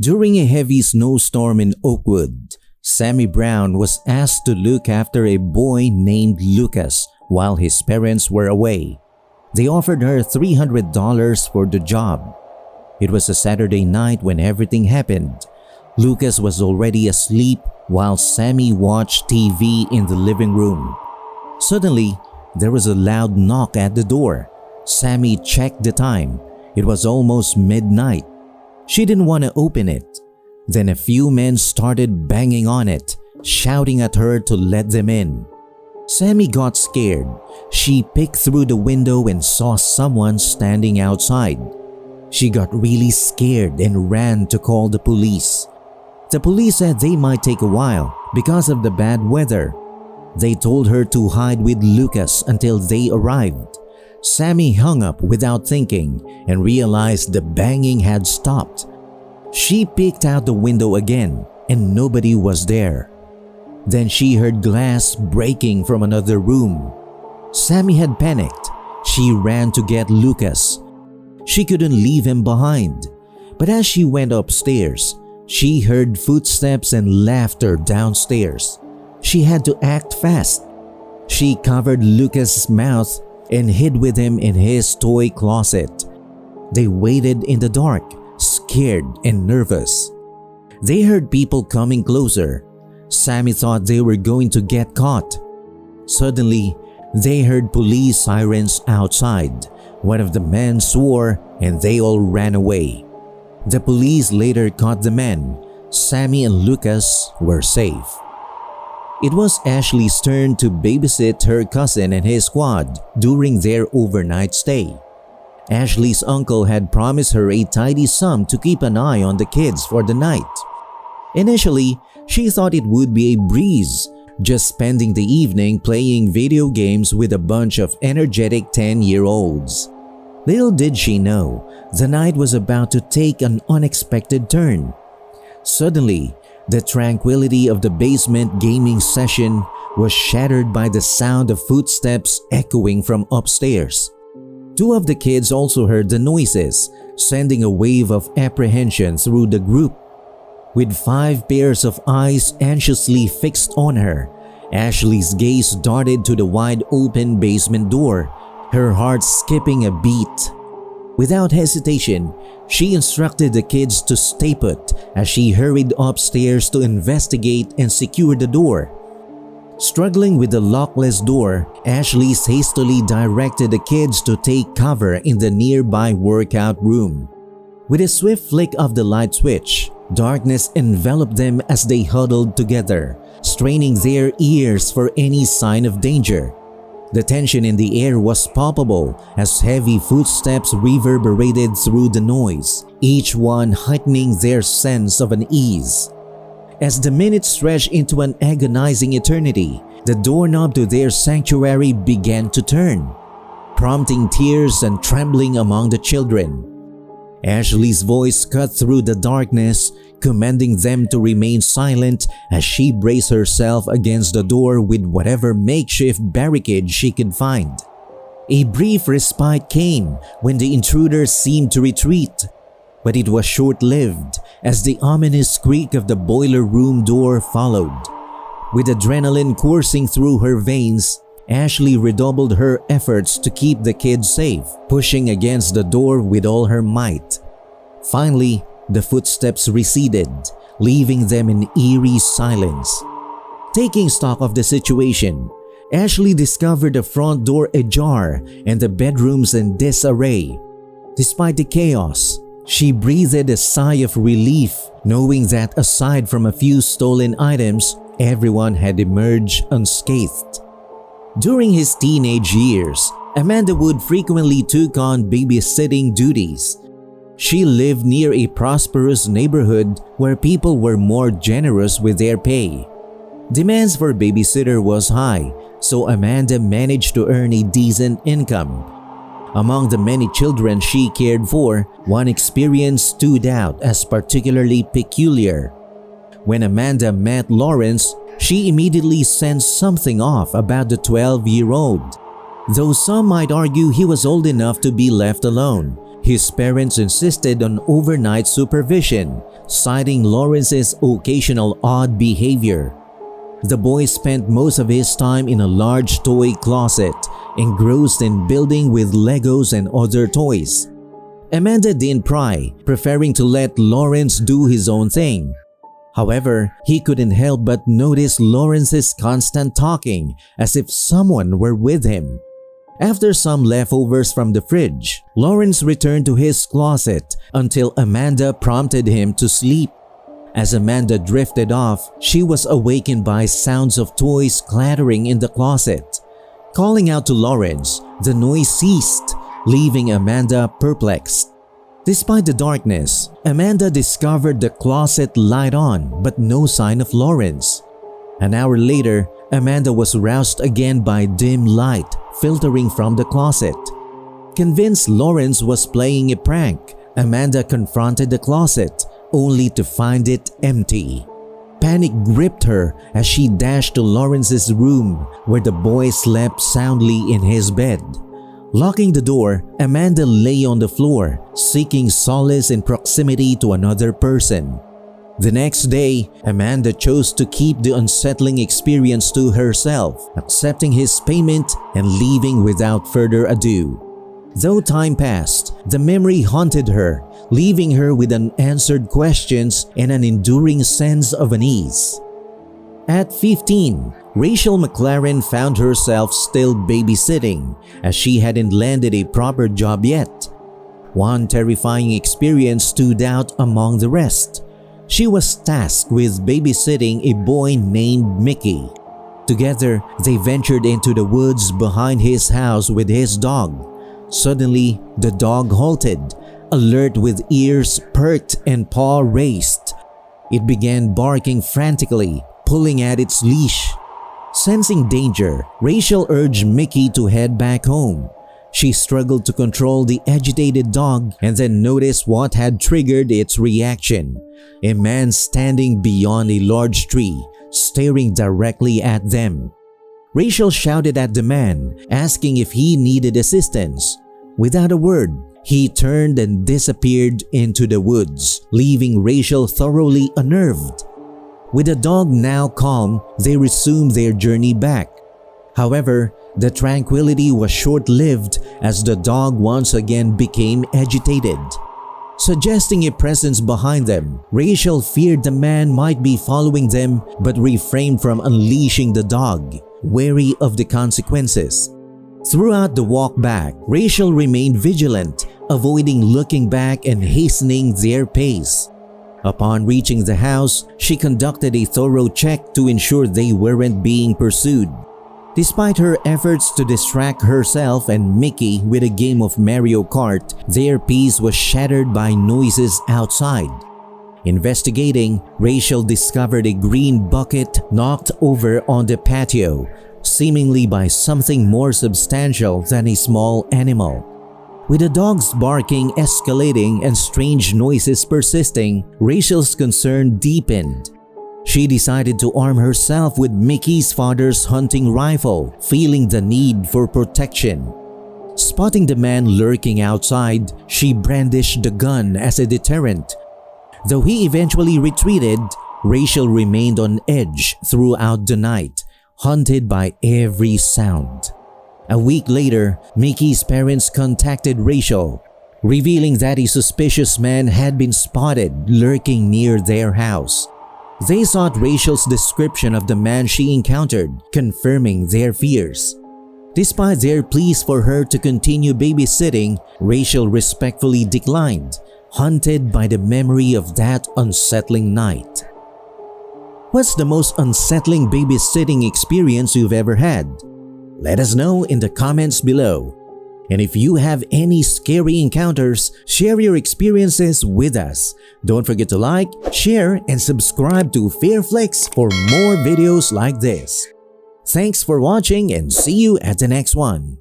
During a heavy snowstorm in Oakwood, Sammy Brown was asked to look after a boy named Lucas while his parents were away. They offered her $300 for the job. It was a Saturday night when everything happened. Lucas was already asleep while Sammy watched TV in the living room. Suddenly, there was a loud knock at the door. Sammy checked the time. It was almost midnight. She didn't want to open it. Then a few men started banging on it, shouting at her to let them in. Sammy got scared. She peeked through the window and saw someone standing outside. She got really scared and ran to call the police. The police said they might take a while because of the bad weather. They told her to hide with Lucas until they arrived. Sammy hung up without thinking and realized the banging had stopped. She peeked out the window again and nobody was there. Then she heard glass breaking from another room. Sammy had panicked. She ran to get Lucas. She couldn't leave him behind. But as she went upstairs, she heard footsteps and laughter downstairs. She had to act fast. She covered Lucas's mouth and hid with him in his toy closet. They waited in the dark, scared and nervous. They heard people coming closer. Sammy thought they were going to get caught. Suddenly, they heard police sirens outside. One of the men swore and they all ran away. The police later caught the men. Sammy and Lucas were safe. It was Ashley's turn to babysit her cousin and his squad during their overnight stay. Ashley's uncle had promised her a tidy sum to keep an eye on the kids for the night. Initially, she thought it would be a breeze, just spending the evening playing video games with a bunch of energetic 10-year-olds. Little did she know, the night was about to take an unexpected turn. Suddenly, the tranquility of the basement gaming session was shattered by the sound of footsteps echoing from upstairs. Two of the kids also heard the noises, sending a wave of apprehension through the group. With 5 pairs of eyes anxiously fixed on her, Ashley's gaze darted to the wide-open basement door, her heart skipping a beat. Without hesitation, she instructed the kids to stay put as she hurried upstairs to investigate and secure the door. Struggling with the lockless door, Ashley hastily directed the kids to take cover in the nearby workout room. With a swift flick of the light switch, darkness enveloped them as they huddled together, straining their ears for any sign of danger. The tension in the air was palpable as heavy footsteps reverberated through the noise, each one heightening their sense of unease. As the minutes stretched into an agonizing eternity, the doorknob to their sanctuary began to turn, prompting tears and trembling among the children. Ashley's voice cut through the darkness, commanding them to remain silent as she braced herself against the door with whatever makeshift barricade she could find. A brief respite came when the intruders seemed to retreat, but it was short-lived as the ominous squeak of the boiler room door followed. With adrenaline coursing through her veins, Ashley redoubled her efforts to keep the kids safe, pushing against the door with all her might. Finally, the footsteps receded, leaving them in eerie silence. Taking stock of the situation, Ashley discovered the front door ajar and the bedrooms in disarray. Despite the chaos, she breathed a sigh of relief, knowing that aside from a few stolen items, everyone had emerged unscathed. During his teenage years, Amanda Wood frequently took on babysitting duties. She lived near a prosperous neighborhood where people were more generous with their pay. Demands for babysitter was high, so Amanda managed to earn a decent income. Among the many children she cared for, one experience stood out as particularly peculiar. When Amanda met Lawrence, she immediately sensed something off about the 12-year-old. Though some might argue he was old enough to be left alone, His parents insisted on overnight supervision, citing Lawrence's occasional odd behavior. The boy spent most of his time in a large toy closet, engrossed in building with Legos and other toys. Amanda didn't pry, preferring to let Lawrence do his own thing. However, he couldn't help but notice Lawrence's constant talking, as if someone were with him. After some leftovers from the fridge, Lawrence returned to his closet until Amanda prompted him to sleep. As Amanda drifted off, she was awakened by sounds of toys clattering in the closet. Calling out to Lawrence, the noise ceased, leaving Amanda perplexed. Despite the darkness, Amanda discovered the closet light on but no sign of Lawrence. An hour later, Amanda was roused again by dim light filtering from the closet. Convinced Lawrence was playing a prank, Amanda confronted the closet, only to find it empty. Panic gripped her as she dashed to Lawrence's room, where the boy slept soundly in his bed. Locking the door, Amanda lay on the floor, seeking solace in proximity to another person. The next day, Amanda chose to keep the unsettling experience to herself, accepting his payment and leaving without further ado. Though time passed, the memory haunted her, leaving her with unanswered questions and an enduring sense of unease. At 15, Rachel McLaren found herself still babysitting, as she hadn't landed a proper job yet. One terrifying experience stood out among the rest. She was tasked with babysitting a boy named Mickey. Together, they ventured into the woods behind his house with his dog. Suddenly, the dog halted, alert with ears perked and paw raised. It began barking frantically, pulling at its leash. Sensing danger, Rachel urged Mickey to head back home. She struggled to control the agitated dog and then noticed what had triggered its reaction. A man standing beyond a large tree, staring directly at them. Rachel shouted at the man, asking if he needed assistance. Without a word, he turned and disappeared into the woods, leaving Rachel thoroughly unnerved. With the dog now calm, they resumed their journey back. However, the tranquility was short-lived as the dog once again became agitated. Suggesting a presence behind them, Rachel feared the man might be following them but refrained from unleashing the dog, wary of the consequences. Throughout the walk back, Rachel remained vigilant, avoiding looking back and hastening their pace. Upon reaching the house, she conducted a thorough check to ensure they weren't being pursued. Despite her efforts to distract herself and Mickey with a game of Mario Kart, their peace was shattered by noises outside. Investigating, Rachel discovered a green bucket knocked over on the patio, seemingly by something more substantial than a small animal. With the dogs barking escalating and strange noises persisting, Rachel's concern deepened. She decided to arm herself with Mickey's father's hunting rifle, feeling the need for protection. Spotting the man lurking outside, she brandished the gun as a deterrent. Though he eventually retreated, Rachel remained on edge throughout the night, haunted by every sound. A week later, Mickey's parents contacted Rachel, revealing that a suspicious man had been spotted lurking near their house. They sought Rachel's description of the man she encountered, confirming their fears. Despite their pleas for her to continue babysitting, Rachel respectfully declined, haunted by the memory of that unsettling night. What's the most unsettling babysitting experience you've ever had? Let us know in the comments below. And if you have any scary encounters, share your experiences with us. Don't forget to like, share, and subscribe to Fearflix for more videos like this. Thanks for watching and see you at the next one.